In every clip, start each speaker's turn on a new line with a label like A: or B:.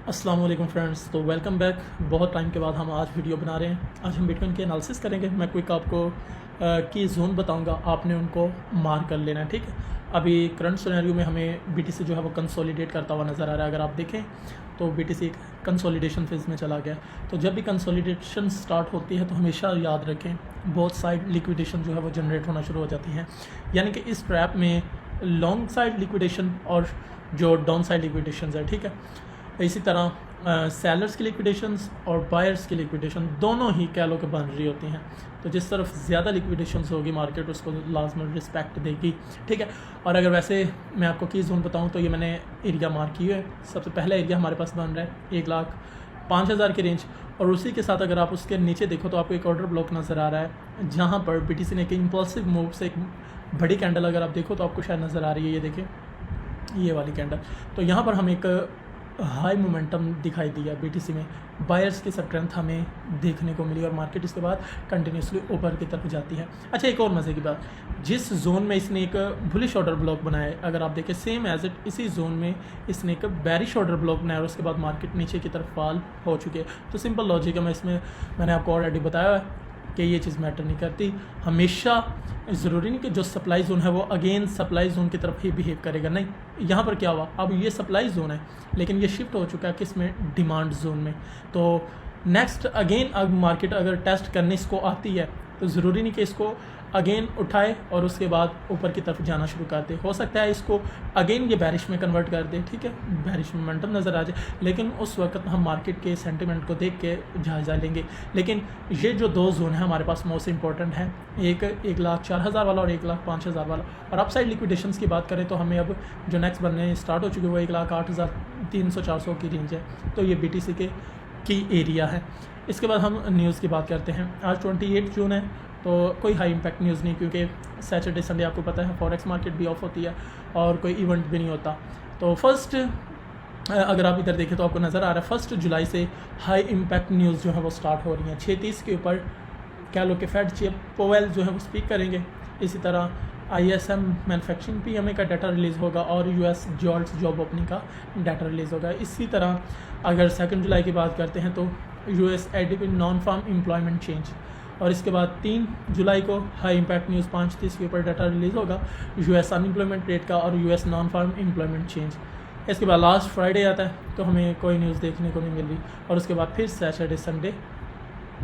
A: अस्सलाम वालेकुम फ्रेंड्स। तो वेलकम बैक। बहुत टाइम के बाद हम आज वीडियो बना रहे हैं। आज हम बिटकॉइन के एनालिसिस करेंगे। मैं क्विक आपको की जोन बताऊंगा, आपने उनको मार्क कर लेना है, ठीक है। अभी करंट सिनेरियो में हमें बीटीसी जो है वो कंसोलिडेट करता हुआ नज़र आ रहा है। अगर आप देखें तो बीटीसी एक कंसोलिडेशन फेज़ में चला गया। तो जब भी कंसोलिडेशन स्टार्ट होती है तो हमेशा याद रखें बोथ साइड लिक्विडेशन जो है वो जनरेट होना शुरू हो जाती हैं। यानी कि इस ट्रैप में लॉन्ग साइड लिक्विडेशन और जो डाउन साइड लिक्विडेशन है, ठीक है। इसी तरह सेलर्स की लिक्विडेशंस और बायर्स की लिक्विडेशन दोनों ही कह लो कि बन रही होती हैं। तो जिस तरफ ज़्यादा लिक्विडेशंस होगी मार्केट उसको लाजमन रिस्पेक्ट देगी, ठीक है। और अगर वैसे मैं आपको की जोन बताऊं तो ये मैंने एरिया मार्क किए है। सबसे पहला एरिया हमारे पास बन रहा है 1,05,000 की रेंज, और उसी के साथ अगर आप उसके नीचे देखो तो आपको एक ऑर्डर ब्लॉक नज़र आ रहा है जहाँ पर बीटीसी ने एक इम्पल्सिव मूव से एक बड़ी कैंडल अगर आप देखो तो आपको शायद नज़र आ रही है, ये देखें ये वाली कैंडल। तो यहाँ पर हम एक हाई मोमेंटम दिखाई दिया बीटीसी में, बायर्स की स्ट्रेंथ हमें देखने को मिली और मार्केट इसके बाद कंटिन्यूसली ऊपर की तरफ जाती है। अच्छा, एक और मज़े की बात, जिस जोन में इसने एक बुलिश ऑर्डर ब्लॉक बनाया है, अगर आप देखें सेम एज इट इसी जोन में इसने एक बेरिश ऑर्डर ब्लॉक बनाया और उसके बाद मार्केट नीचे की तरफ फॉल हो चुकी है। तो सिंपल लॉजिक है, इसमें मैंने आपको ऑलरेडी बताया है कि ये चीज़ मैटर नहीं करती। हमेशा ज़रूरी नहीं कि जो सप्लाई जोन है वो अगेन सप्लाई जोन की तरफ ही बिहेव करेगा, नहीं। यहाँ पर क्या हुआ, अब ये सप्लाई जोन है लेकिन ये शिफ्ट हो चुका है किस में, डिमांड जोन में। तो नेक्स्ट अगेन अब मार्केट अगर टेस्ट करने इसको आती है तो ज़रूरी नहीं कि इसको अगेन उठाए और उसके बाद ऊपर की तरफ जाना शुरू कर दे। हो सकता है इसको अगेन ये बैरिश में कन्वर्ट कर दे, ठीक है, बैरिश मोमेंटम नज़र आ जाए, लेकिन उस वक्त हम मार्केट के सेंटिमेंट को देख के जायज़ा लेंगे। लेकिन ये जो दो जोन है हमारे पास मोस्ट इंपॉर्टेंट है, एक 1,04,000 वाला और 1,05,000 वाला। और अपसाइड लिक्विडेशंस की बात करें तो हमें अब जो नेक्स्ट बनने स्टार्ट हो चुकी है वो 1,08,300-400 की रेंज है। तो ये बीटीसी की एरिया है। इसके बाद हम न्यूज़ की बात करते हैं। आज 28 जून है तो कोई हाई इम्पैक्ट न्यूज़ नहीं, क्योंकि सैटरडे संडे आपको पता है फॉरेक्स मार्केट भी ऑफ होती है और कोई इवेंट भी नहीं होता। तो फर्स्ट अगर आप इधर देखें तो आपको नज़र आ रहा है 1 जुलाई से हाई इम्पैक्ट न्यूज़ जो है वो स्टार्ट हो रही हैं। 6:30 के ऊपर क्या लो कि फेड चीफ पोवेल जो है वो स्पीक करेंगे। इसी तरह ISM मैन्युफैक्चरिंग PMI का डाटा रिलीज़ होगा और US जॉल्ट्स जॉब ओपनिंग का डाटा रिलीज़ होगा। इसी तरह अगर 2 जुलाई की बात करते हैं तो US ADP non farm employment change, और इसके बाद 3 जुलाई को हाई इम्पैक्ट न्यूज़ 5:30 के ऊपर डाटा रिलीज़ होगा US अनएम्प्लॉयमेंट रेट का और US non farm employment change. इसके बाद लास्ट फ्राइडे आता है तो हमें कोई न्यूज़ देखने को नहीं मिल रही, और उसके बाद फिर सैटरडे संडे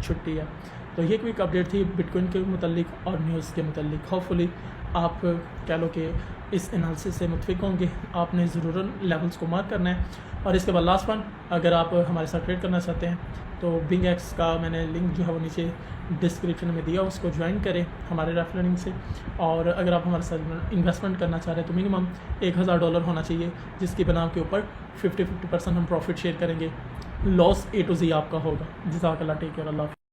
A: छुट्टी है। तो ये क्विक अपडेट थी बिटकॉइन के मुतल्लिक और न्यूज़ के मुतल्लिक। होपफुली आप कह लो कि इस एनालिसिस से मुतफिक होंगे। आपने ज़रूर लेवल्स को मार्क करना है। और इसके बाद लास्ट वन, अगर आप हमारे साथ ट्रेड करना चाहते हैं तो BingX का मैंने लिंक जो है वो नीचे डिस्क्रिप्शन में दिया, उसको ज्वाइन करें हमारे रेफरल लिंक से। और अगर आप हमारे साथ इन्वेस्टमेंट करना चाह रहे हैं तो मिनिमम $1,000 होना चाहिए, जिसकी बनाम के ऊपर 50% हम प्रॉफिट शेयर करेंगे। लॉस A to Z आपका होगा। जज़ाकल्लाह, टेक केयर, अल्लाह।